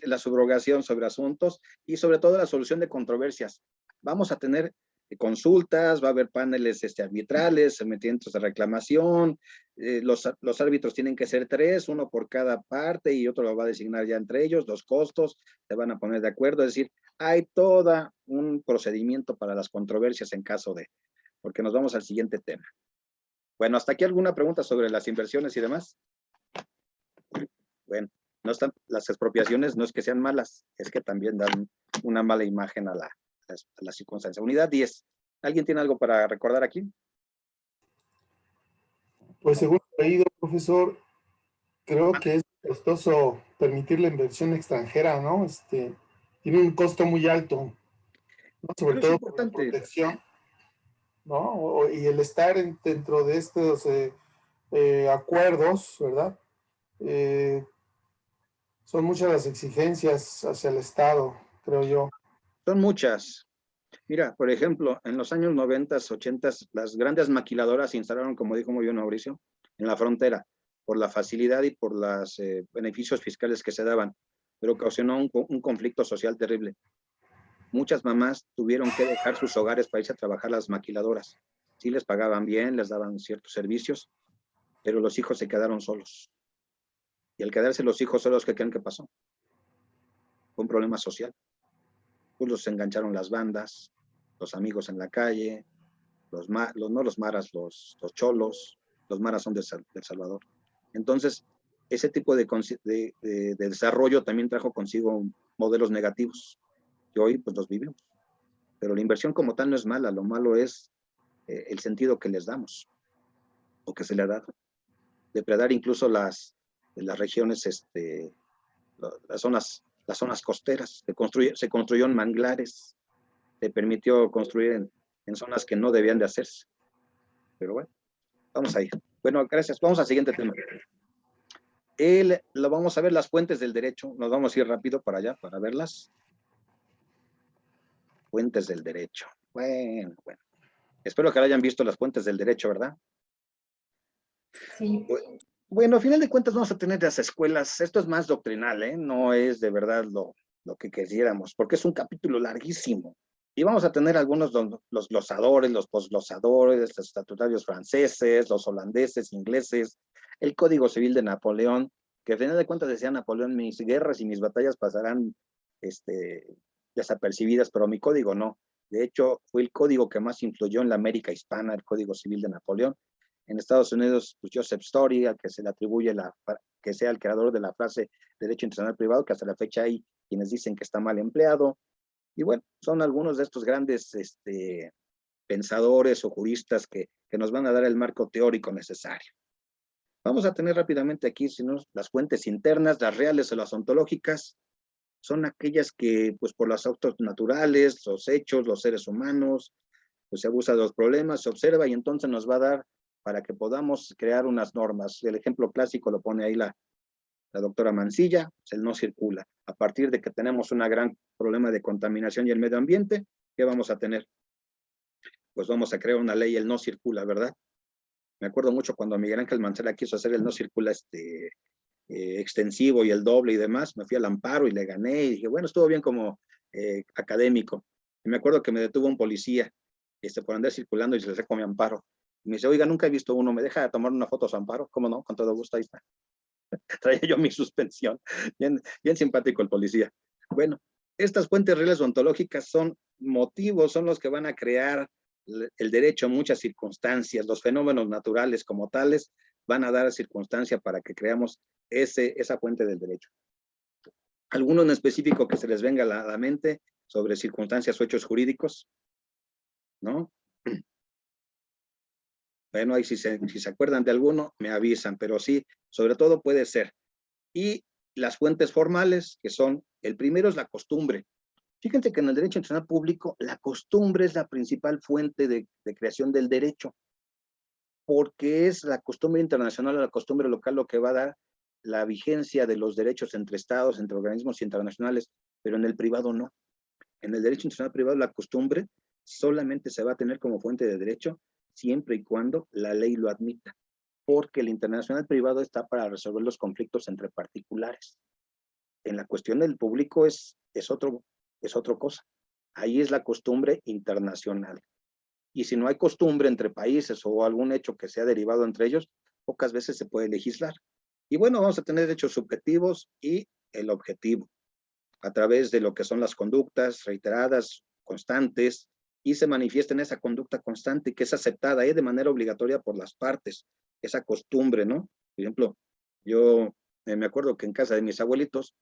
la subrogación sobre asuntos y sobre todo la solución de controversias. Vamos a tener consultas, va a haber paneles arbitrales, sometimientos de reclamación, los árbitros tienen que ser 3, uno por cada parte y otro lo va a designar ya entre ellos, los costos se van a poner de acuerdo, es decir, hay todo un procedimiento para las controversias en caso de, porque nos vamos al siguiente tema. Bueno, hasta aquí alguna pregunta sobre las inversiones y demás. Bueno, no están, las expropiaciones no es que sean malas, es que también dan una mala imagen a la circunstancia. Unidad 10. ¿Alguien tiene algo para recordar aquí? Pues según he leído, profesor, creo que es costoso permitir la inversión extranjera, ¿no? Tiene un costo muy alto, ¿no? Sobre todo por la protección, ¿no? Y el estar dentro de estos acuerdos, ¿verdad? Son muchas las exigencias hacia el Estado, creo yo. Son muchas. Mira, por ejemplo, en los años 90, 80, las grandes maquiladoras se instalaron, como dijo muy bien Mauricio, en la frontera, por la facilidad y por los beneficios fiscales que se daban, pero ocasionó un conflicto social terrible. Muchas mamás tuvieron que dejar sus hogares para irse a trabajar a las maquiladoras. Sí les pagaban bien, les daban ciertos servicios, pero los hijos se quedaron solos. Y al quedarse los hijos solos, ¿qué creen que pasó? Fue un problema social. Pues los engancharon las bandas, los amigos en la calle, no los maras, los cholos, los maras son de El Salvador. Entonces, ese tipo de desarrollo también trajo consigo modelos negativos, que hoy pues los vivimos. Pero la inversión como tal no es mala, lo malo es el sentido que les damos, o que se le ha dado. Depredar incluso las regiones, las zonas costeras, se construyó en manglares, se permitió construir en zonas que no debían de hacerse. Pero bueno, vamos a ir. Bueno, gracias. Vamos al siguiente tema. Lo vamos a ver, las fuentes del derecho. Nos vamos a ir rápido para allá, para verlas. Fuentes del derecho. Bueno. Espero que hayan visto las fuentes del derecho, ¿verdad? Sí. Bueno, a final de cuentas vamos a tener las escuelas. Esto es más doctrinal, ¿eh? No es de verdad lo que quisiéramos, porque es un capítulo larguísimo. Y vamos a tener algunos, los glosadores, los posglosadores, los estatutarios franceses, los holandeses, ingleses, el Código Civil de Napoleón, que al final de cuentas decía Napoleón, mis guerras y mis batallas pasarán desapercibidas, pero mi código no. De hecho, fue el código que más influyó en la América hispana, el Código Civil de Napoleón. En Estados Unidos, pues Joseph Story, al que se le atribuye que sea el creador de la frase derecho internacional privado, que hasta la fecha hay quienes dicen que está mal empleado. Y bueno, son algunos de estos grandes pensadores o juristas que nos van a dar el marco teórico necesario. Vamos a tener rápidamente aquí, las fuentes internas, las reales o las ontológicas, son aquellas que, pues por los autos naturales, los hechos, los seres humanos, pues se abusa de los problemas, se observa y entonces nos va a dar para que podamos crear unas normas. El ejemplo clásico lo pone ahí la doctora Mancilla, el no circula. A partir de que tenemos un gran problema de contaminación y el medio ambiente, ¿qué vamos a tener? Pues vamos a crear una ley, el no circula, ¿verdad? Me acuerdo mucho cuando Miguel Ángel Mancera quiso hacer el no circula extensivo y el doble y demás, me fui al amparo y le gané y dije, bueno, estuvo bien como académico. Y me acuerdo que me detuvo un policía por andar circulando y se le sacó mi amparo. Y me dice, oiga, nunca he visto uno, ¿me deja tomar una foto a su amparo? ¿Cómo no? Con todo gusto, ahí está. Traía yo mi suspensión. Bien simpático el policía. Bueno, estas fuentes reales ontológicas son motivos, son los que van a crear el derecho en muchas circunstancias. Los fenómenos naturales como tales van a dar circunstancia para que creamos esa fuente del derecho. Alguno en específico que se les venga a la mente, sobre circunstancias o hechos jurídicos, ¿no? Bueno, ahí si se acuerdan de alguno, me avisan, pero sí, sobre todo puede ser. Y las fuentes formales, que son, el primero es la costumbre. Fíjense que en el derecho internacional público, la costumbre es la principal fuente de creación del derecho, porque es la costumbre internacional o la costumbre local lo que va a dar la vigencia de los derechos entre estados, entre organismos internacionales, pero en el privado no. En el derecho internacional privado, la costumbre solamente se va a tener como fuente de derecho siempre y cuando la ley lo admita, porque el internacional privado está para resolver los conflictos entre particulares. En la cuestión del público es otra cosa. Ahí es la costumbre internacional. Y si no hay costumbre entre países o algún hecho que sea derivado entre ellos, pocas veces se puede legislar. Y bueno, vamos a tener derechos subjetivos y el objetivo, a través de lo que son las conductas reiteradas, constantes, y se manifiesta en esa conducta constante que es aceptada de manera obligatoria por las partes, esa costumbre, ¿no? Por ejemplo, yo me acuerdo que en casa de mis abuelitos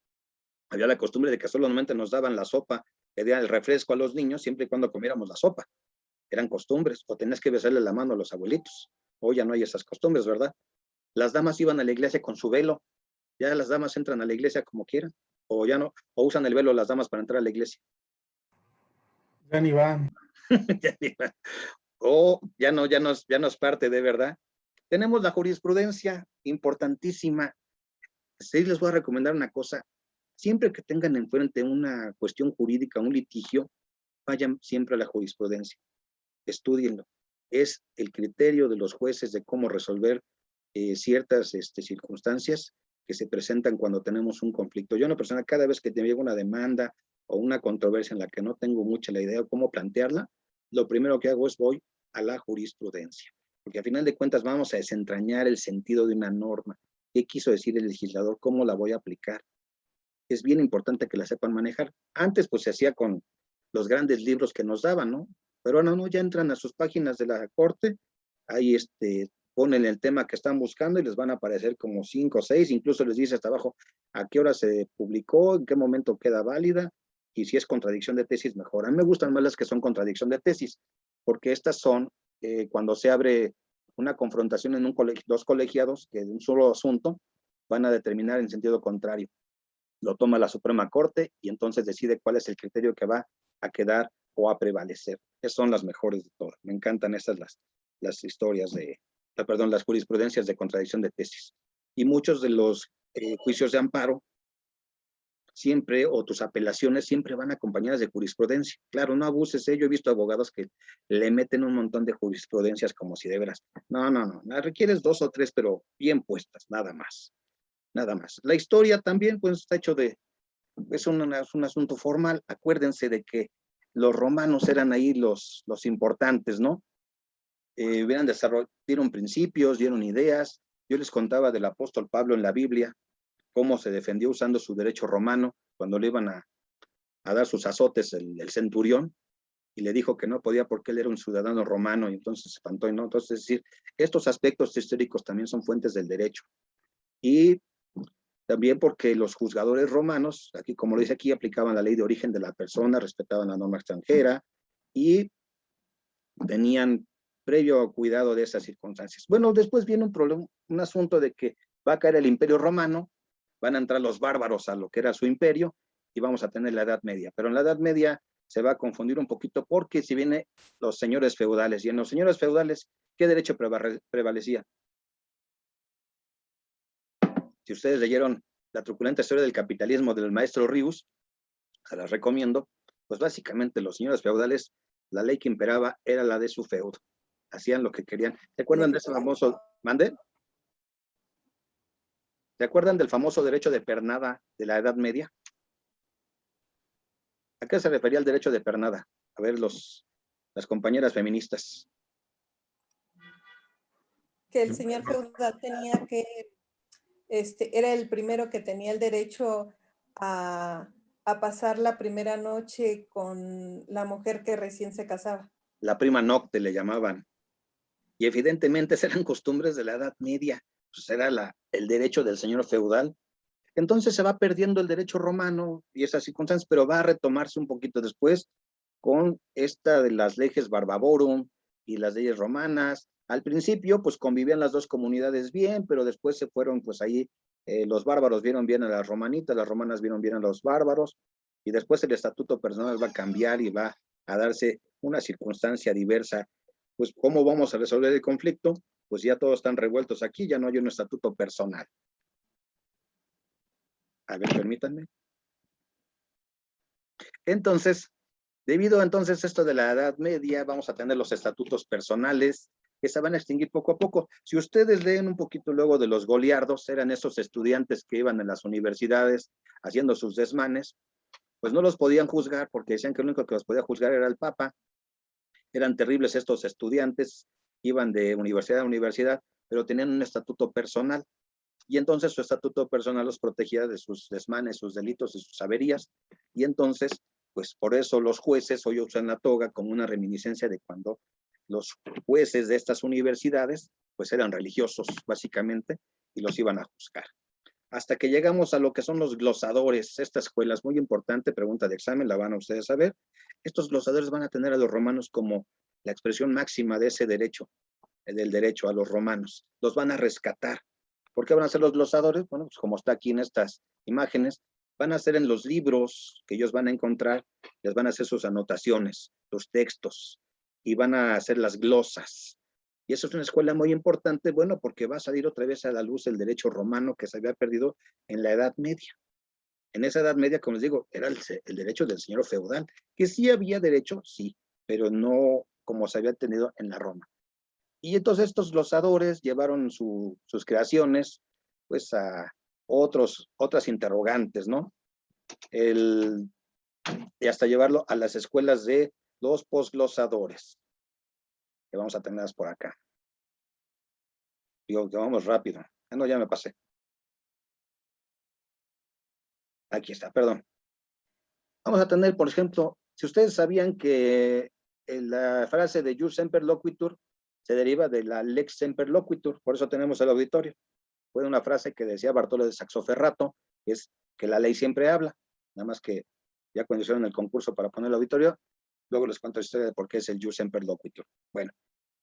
había la costumbre de que solamente nos daban la sopa, pedían el refresco a los niños siempre y cuando comiéramos la sopa. Eran costumbres, o tenías que besarle la mano a los abuelitos. Hoy ya no hay esas costumbres, ¿verdad? Las damas iban a la iglesia con su velo, ya las damas entran a la iglesia como quieran, o ya no, o usan el velo las damas para entrar a la iglesia. Ya ni van. O ya no es parte de verdad. Tenemos la jurisprudencia importantísima. Sí, les voy a recomendar una cosa. Siempre que tengan enfrente una cuestión jurídica, un litigio, vayan siempre a la jurisprudencia. Estúdienlo. Es el criterio de los jueces de cómo resolver ciertas circunstancias que se presentan cuando tenemos un conflicto. Yo, una persona, cada vez que te llega una demanda o una controversia en la que no tengo mucha la idea de cómo plantearla, lo primero que hago es voy a la jurisprudencia, porque al final de cuentas vamos a desentrañar el sentido de una norma. ¿Qué quiso decir el legislador? ¿Cómo la voy a aplicar? Es bien importante que la sepan manejar. Antes pues se hacía con los grandes libros que nos daban, ¿no? Pero ahora no, ya entran a sus páginas de la corte, ahí ponen el tema que están buscando y les van a aparecer como 5 o 6, incluso les dice hasta abajo a qué hora se publicó, en qué momento queda válida, y si es contradicción de tesis, mejor. A mí me gustan más las que son contradicción de tesis, porque estas son cuando se abre una confrontación en dos colegiados que de un solo asunto van a determinar en sentido contrario. Lo toma la Suprema Corte y entonces decide cuál es el criterio que va a quedar o a prevalecer. Esas son las mejores de todas. Me encantan esas las historias las jurisprudencias de contradicción de tesis. Y muchos de los juicios de amparo siempre, o tus apelaciones siempre van acompañadas de jurisprudencia. Claro, no abuses, yo he visto abogados que le meten un montón de jurisprudencias como si de veras. No, requieres 2 o 3, pero bien puestas, nada más. Nada más. La historia también, pues, está hecho es un asunto formal. Acuérdense de que los romanos eran ahí los importantes, ¿no? Dieron principios, dieron ideas. Yo les contaba del apóstol Pablo en la Biblia, cómo se defendió usando su derecho romano cuando le iban a dar sus azotes el centurión, y le dijo que no podía porque él era un ciudadano romano, y entonces se espantó, ¿no? Entonces, es decir, estos aspectos históricos también son fuentes del derecho. Y también porque los juzgadores romanos, aquí como lo dice aquí, aplicaban la ley de origen de la persona, respetaban la norma extranjera y tenían previo cuidado de esas circunstancias. Bueno, después viene un asunto de que va a caer el Imperio Romano, van a entrar los bárbaros a lo que era su imperio y vamos a tener la Edad Media. Pero en la Edad Media se va a confundir un poquito porque si vienen los señores feudales, y en los señores feudales, ¿qué derecho prevalecía? Si ustedes leyeron La truculenta historia del capitalismo del maestro Rius, se las recomiendo, pues básicamente los señores feudales, la ley que imperaba era la de su feudo. Hacían lo que querían. ¿Se acuerdan de ese famoso, mande? ¿Se acuerdan del famoso derecho de pernada de la Edad Media? ¿A qué se refería el derecho de pernada? A ver, las compañeras feministas. Que el señor feudal tenía que, era el primero que tenía el derecho a pasar la primera noche con la mujer que recién se casaba. La prima nocte le llamaban. Y evidentemente eran costumbres de la Edad Media. Pues era el derecho del señor feudal. Entonces se va perdiendo el derecho romano y esas circunstancias, pero va a retomarse un poquito después con esta de las leges barbaborum y las leyes romanas. Al principio, pues convivían las dos comunidades bien, pero después se fueron, pues ahí los bárbaros vieron bien a las romanitas, las romanas vieron bien a los bárbaros, y después el estatuto personal va a cambiar y va a darse una circunstancia diversa. Pues, ¿cómo vamos a resolver el conflicto? Pues ya todos están revueltos aquí, ya no hay un estatuto personal. A ver, permítanme. Entonces, debido entonces a esto de la Edad Media, vamos a tener los estatutos personales que se van a extinguir poco a poco. Si ustedes leen un poquito luego de los goliardos, eran esos estudiantes que iban en las universidades haciendo sus desmanes, pues no los podían juzgar porque decían que el único que los podía juzgar era el Papa. Eran terribles estos estudiantes, iban de universidad a universidad, pero tenían un estatuto personal. Y entonces su estatuto personal los protegía de sus desmanes, sus delitos y sus averías. Y entonces, pues por eso los jueces hoy usan la toga como una reminiscencia de cuando los jueces de estas universidades, pues eran religiosos básicamente, y los iban a juzgar. Hasta que llegamos a lo que son los glosadores. Esta escuela es muy importante, pregunta de examen, la van a ustedes saber. Estos glosadores van a tener a los romanos como la expresión máxima de ese derecho, del derecho a los romanos. Los van a rescatar. ¿Por qué van a ser los glosadores? Bueno, pues como está aquí en estas imágenes, van a ser en los libros que ellos van a encontrar, les van a hacer sus anotaciones, sus textos, y van a hacer las glosas. Y eso es una escuela muy importante, bueno, porque va a salir otra vez a la luz el derecho romano que se había perdido en la Edad Media. En esa Edad Media, como les digo, era el derecho del señor feudal, que sí había derecho, sí, pero no como se había tenido en la Roma. Y entonces estos glosadores llevaron sus creaciones, pues a otras interrogantes, ¿no? Y hasta llevarlo a las escuelas de los posglosadores, que vamos a tenerlas por acá. Digo que vamos rápido. Ah, no, ya me pasé. Aquí está, perdón. Vamos a tener, por ejemplo, si ustedes sabían que la frase de Jus semper loquitur se deriva de la lex semper loquitur, por eso tenemos el auditorio. Fue una frase que decía Bartolo de Saxoferrato, que es que la ley siempre habla, nada más que ya cuando hicieron el concurso para poner el auditorio, luego les cuento la historia de por qué es el Jus semper loquitur. Bueno,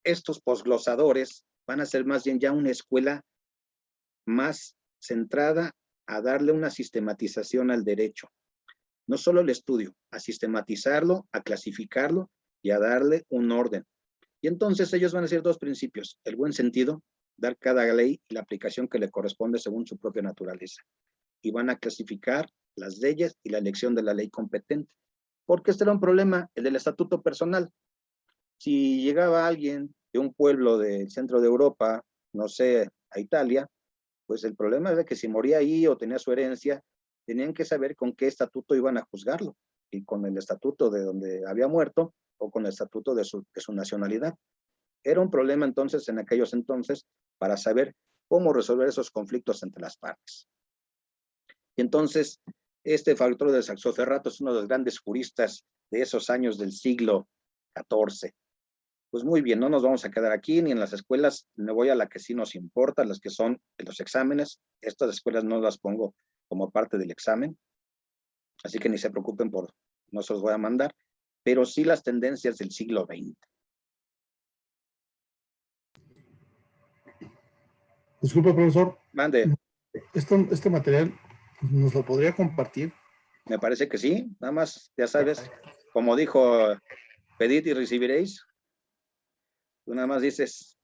estos posglosadores van a ser más bien ya una escuela más centrada a darle una sistematización al derecho. No solo el estudio, a sistematizarlo, a clasificarlo y a darle un orden. Y entonces ellos van a hacer dos principios: el buen sentido, dar cada ley y la aplicación que le corresponde según su propia naturaleza. Y van a clasificar las leyes y la elección de la ley competente. Porque este era un problema, el del estatuto personal. Si llegaba alguien de un pueblo del centro de Europa, no sé, a Italia, pues el problema era que si moría ahí o tenía su herencia, tenían que saber con qué estatuto iban a juzgarlo, y con el estatuto de donde había muerto o con el estatuto de su nacionalidad. Era un problema entonces en aquellos entonces para saber cómo resolver esos conflictos entre las partes. Y entonces, este Bartolo de Saxoferrato es uno de los grandes juristas de esos años del siglo XIV. Pues muy bien, no nos vamos a quedar aquí ni en las escuelas, me voy a la que sí nos importa, las que son de los exámenes. Estas escuelas no las pongo como parte del examen, así que ni se preocupen no se los voy a mandar, pero sí las tendencias del siglo XX. Disculpe, profesor. Mande. Este material nos lo podría compartir. Me parece que sí, nada más, ya sabes, como dijo, pedid y recibiréis. Tú nada más dices.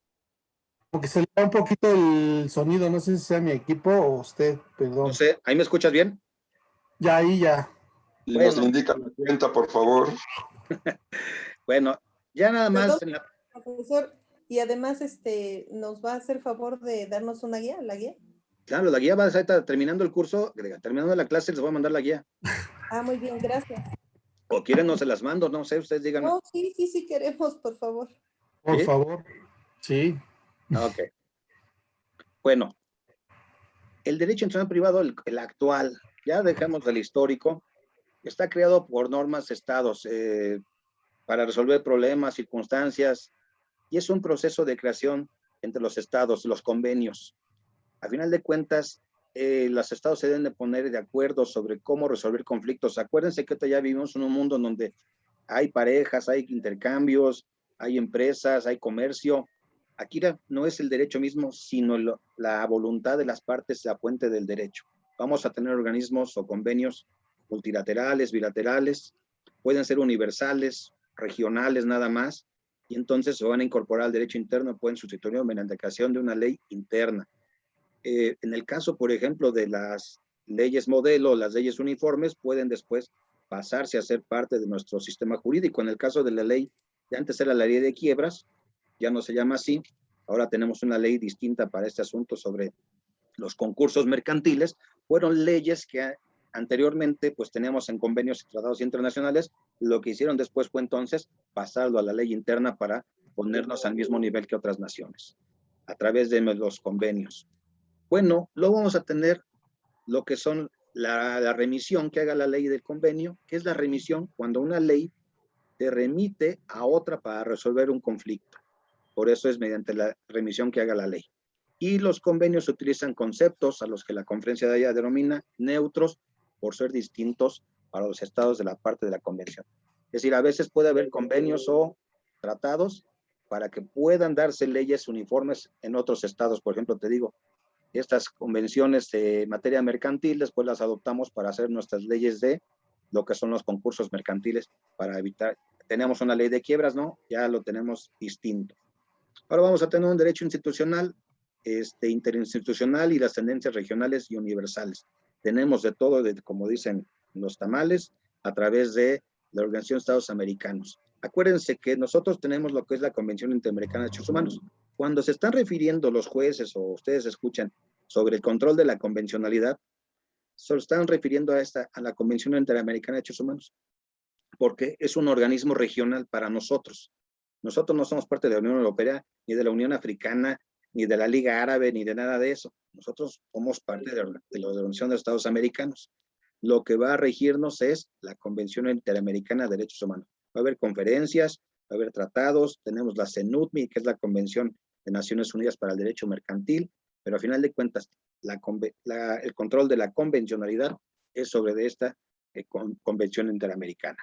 Porque se le da un poquito el sonido, no sé si sea mi equipo o usted, perdón. No sé, ¿ahí me escuchas bien? Ya, ahí ya. Y bueno, nos indica la cuenta, por favor. Bueno, ya nada más. Perdón, profesor, y además nos va a hacer favor de darnos una guía, la guía. Claro, la guía va a estar terminando el curso, terminando la clase, les voy a mandar la guía. Ah, muy bien, gracias. O quieren, no se las mando, no sé, ustedes díganme. No, sí queremos, por favor. Por ¿Sí? favor, sí. Ok. Bueno, el derecho internacional privado, el actual, ya dejamos del histórico, está creado por normas estados para resolver problemas, circunstancias, y es un proceso de creación entre los estados, los convenios. A final de cuentas, los estados se deben de poner de acuerdo sobre cómo resolver conflictos. Acuérdense que ya vivimos en un mundo en donde hay parejas, hay intercambios, hay empresas, hay comercio. Aquí no es el derecho mismo, sino la voluntad de las partes la fuente del derecho. Vamos a tener organismos o convenios multilaterales, bilaterales, pueden ser universales, regionales nada más, y entonces se van a incorporar al derecho interno, pueden sustituirlo mediante creación de una ley interna. En el caso, por ejemplo, de las leyes modelo, las leyes uniformes, pueden después pasarse a ser parte de nuestro sistema jurídico. En el caso de la ley, de antes era la ley de quiebras, ya no se llama así, ahora tenemos una ley distinta para este asunto sobre los concursos mercantiles. Fueron leyes que anteriormente pues teníamos en convenios y tratados internacionales. Lo que hicieron después fue entonces pasarlo a la ley interna para ponernos al mismo nivel que otras naciones, a través de los convenios. Bueno, luego vamos a tener lo que son la remisión que haga la ley del convenio, que es la remisión cuando una ley te remite a otra para resolver un conflicto. Por eso es mediante la remisión que haga la ley. Y los convenios utilizan conceptos a los que la conferencia de allá denomina neutros por ser distintos para los estados de la parte de la convención. Es decir, a veces puede haber convenios o tratados para que puedan darse leyes uniformes en otros estados. Por ejemplo, te digo, estas convenciones de materia mercantil, después las adoptamos para hacer nuestras leyes de lo que son los concursos mercantiles para evitar, tenemos una ley de quiebras, ¿no? Ya lo tenemos distinto. Ahora vamos a tener un derecho institucional, interinstitucional y las tendencias regionales y universales. Tenemos de todo, como dicen los tamales, a través de la Organización de Estados Americanos. Acuérdense que nosotros tenemos lo que es la Convención Interamericana de Derechos Humanos. Cuando se están refiriendo los jueces o ustedes escuchan sobre el control de la convencionalidad, se están refiriendo a la Convención Interamericana de Derechos Humanos, porque es un organismo regional para nosotros. Nosotros no somos parte de la Unión Europea, ni de la Unión Africana, ni de la Liga Árabe, ni de nada de eso. Nosotros somos parte de la Organización de Estados Americanos. Lo que va a regirnos es la Convención Interamericana de Derechos Humanos. Va a haber conferencias, va a haber tratados, tenemos la CENUTMI, que es la Convención de Naciones Unidas para el Derecho Mercantil, pero a final de cuentas, el control de la convencionalidad es sobre esta Convención Interamericana.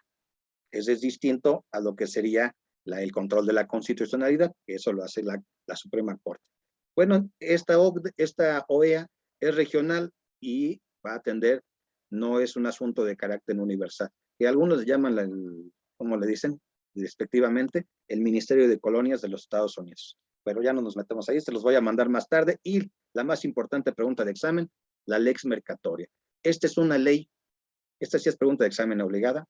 Ese es distinto a lo que sería el control de la constitucionalidad, que eso lo hace la Suprema Corte. Bueno, esta OEA es regional y va a atender, no es un asunto de carácter universal, que algunos le llaman, como le dicen, respectivamente, el Ministerio de Colonias de los Estados Unidos. Pero ya no nos metemos ahí, se los voy a mandar más tarde. Y la más importante pregunta de examen, la lex mercatoria. Esta es una ley, esta sí es pregunta de examen obligada.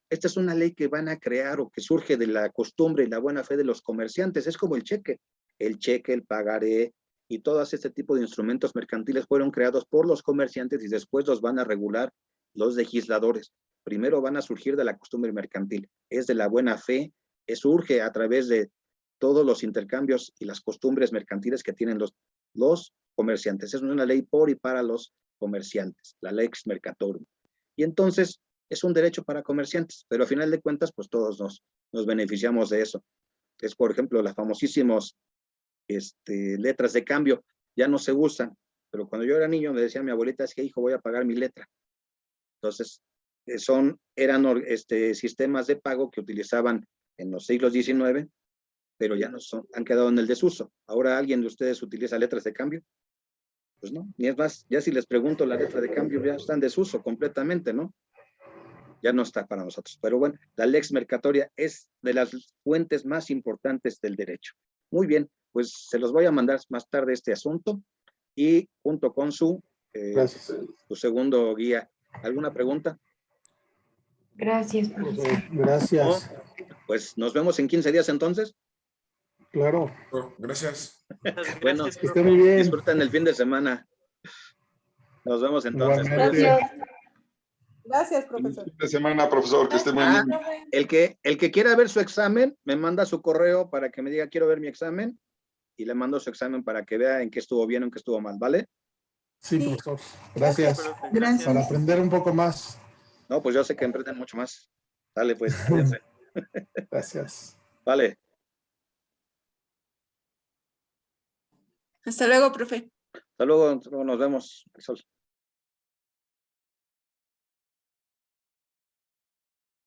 Esta es una ley que van a crear o que surge de la costumbre y la buena fe de los comerciantes. Es como el cheque, el pagaré y todo este tipo de instrumentos mercantiles fueron creados por los comerciantes y después los van a regular los legisladores. Primero van a surgir de la costumbre mercantil. Es de la buena fe, surge a través de todos los intercambios y las costumbres mercantiles que tienen los comerciantes. Es una ley por y para los comerciantes, la lex mercatorum. Y entonces es un derecho para comerciantes, pero a final de cuentas, pues todos nos beneficiamos de eso. Es, por ejemplo, las famosísimas letras de cambio, ya no se usan, pero cuando yo era niño me decía mi abuelita, es que hijo, voy a pagar mi letra. Entonces, eran sistemas de pago que utilizaban en los siglos XIX, pero ya no han quedado en el desuso. Ahora, ¿alguien de ustedes utiliza letras de cambio? Pues no, ni es más, ya si les pregunto la letra de cambio, ya está en desuso completamente, ¿no? Ya no está para nosotros. Pero bueno, la lex mercatoria es de las fuentes más importantes del derecho. Muy bien, pues se los voy a mandar más tarde este asunto y junto con su segundo guía. ¿Alguna pregunta? Gracias, profesor. Gracias. No, pues nos vemos en 15 días entonces. Claro. Gracias. Bueno, Que esté muy bien. disfruten el fin de semana. Nos vemos entonces. Igualmente. Gracias, profesor. Fin de semana, profesor, que esté muy bien. El que quiera ver su examen, me manda su correo para que me diga quiero ver mi examen y le mando su examen para que vea en qué estuvo bien o en qué estuvo mal, ¿vale? Sí, profesor. Gracias. Gracias. Para aprender un poco más. No, pues yo sé que emprenden mucho más. Dale, pues. Cuídense. Gracias. Vale. Hasta luego, profe. Hasta luego, nos vemos. Sol.